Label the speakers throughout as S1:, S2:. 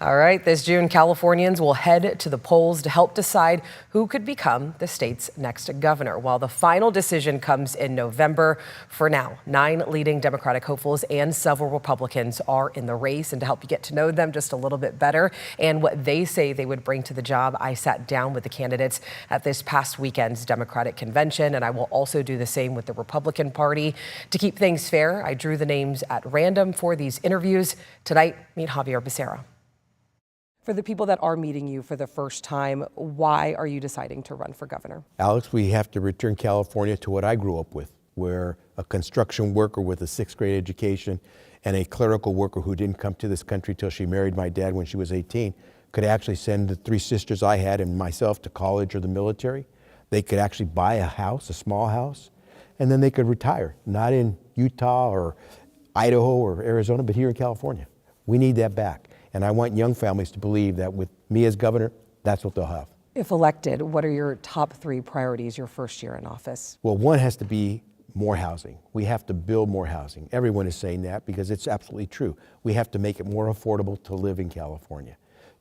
S1: All right, this June, Californians will head to the polls to help decide who could become the state's next governor. While the final decision comes in November, for now, 9 leading Democratic hopefuls and several Republicans are in the race. And to help you get to know them just a little bit better and what they say they would bring to the job, I sat down with the candidates at this past weekend's Democratic convention, and I will also do the same with the Republican Party. To keep things fair, I drew the names at random for these interviews. Tonight, meet Xavier Becerra. For the people that are meeting you for the first time, why are you deciding to run for governor?
S2: Alex, we have to return California to what I grew up with, where a construction worker with a 6th grade education and a clerical worker who didn't come to this country till she married my dad when she was 18 could actually send the 3 sisters I had and myself to college or the military. They could actually buy a house, a small house, and then they could retire, not in Utah or Idaho or Arizona, but here in California. We need that back. And I want young families to believe that with me as governor, that's what they'll have.
S1: If elected, what are your top 3 priorities your first year in office?
S2: Well, one has to be more housing. We have to build more housing. Everyone is saying that because it's absolutely true. We have to make it more affordable to live in California.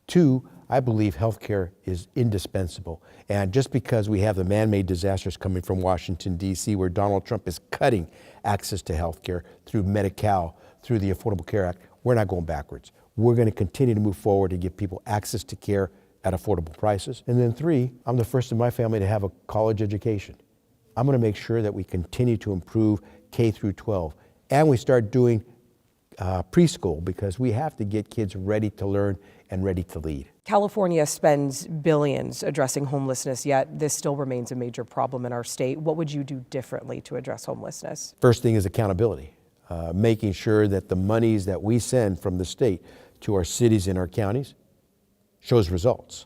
S2: 2, I believe healthcare is indispensable. And just because we have the man-made disasters coming from Washington, D.C., where Donald Trump is cutting access to healthcare through Medi-Cal, through the Affordable Care Act, we're not going backwards. We're going to continue to move forward to give people access to care at affordable prices. And then 3, I'm the first in my family to have a college education. I'm going to make sure that we continue to improve K through 12. And we start doing preschool, because we have to get kids ready to learn and ready to lead.
S1: California spends billions addressing homelessness, yet this still remains a major problem in our state. What would you do differently to address homelessness?
S2: First thing is accountability. Making sure that the monies that we send from the state to our cities and our counties shows results.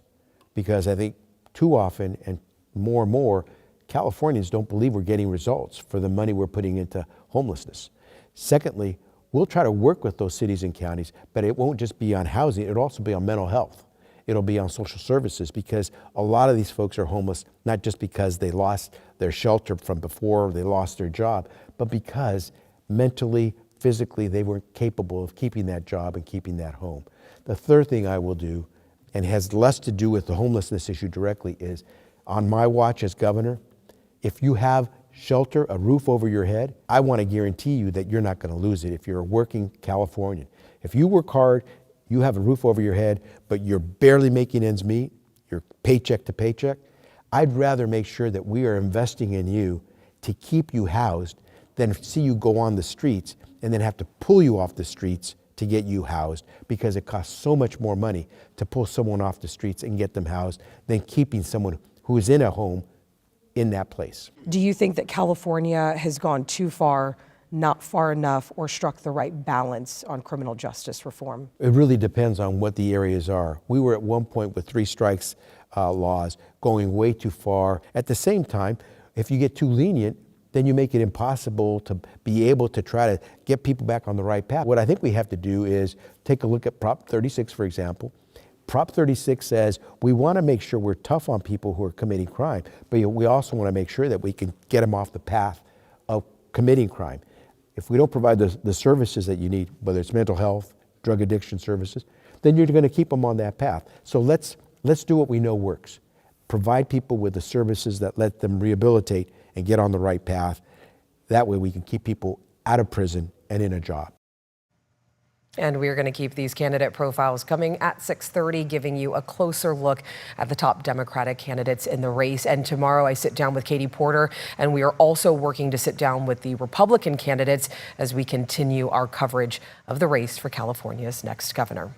S2: Because I think too often and more, Californians don't believe we're getting results for the money we're putting into homelessness. Secondly, we'll try to work with those cities and counties, but it won't just be on housing, it'll also be on mental health. It'll be on social services, because a lot of these folks are homeless, not just because they lost their shelter from before, they lost their job, but because mentally, physically, they weren't capable of keeping that job and keeping that home. The third thing I will do, and has less to do with the homelessness issue directly, is on my watch as governor, if you have shelter, a roof over your head, I want to guarantee you that you're not going to lose it if you're a working Californian. If you work hard, you have a roof over your head, but you're barely making ends meet, you're paycheck to paycheck, I'd rather make sure that we are investing in you to keep you housed than see you go on the streets and then have to pull you off the streets to get you housed, because it costs so much more money to pull someone off the streets and get them housed than keeping someone who is in a home in that place.
S1: Do you think that California has gone too far, not far enough, or struck the right balance on criminal justice reform?
S2: It really depends on what the areas are. We were at one point with 3 strikes laws going way too far. At the same time, if you get too lenient, then you make it impossible to be able to try to get people back on the right path. What I think we have to do is take a look at Prop 36, for example. Prop 36 says we want to make sure we're tough on people who are committing crime, but we also want to make sure that we can get them off the path of committing crime. If we don't provide the services that you need, whether it's mental health, drug addiction services, then you're going to keep them on that path. So let's do what we know works. Provide people with the services that let them rehabilitate and get on the right path. That way we can keep people out of prison and in a job.
S1: And we're going to keep these candidate profiles coming at 6:30, giving you a closer look at the top Democratic candidates in the race. And tomorrow I sit down with Katie Porter, and we are also working to sit down with the Republican candidates as we continue our coverage of the race for California's next governor.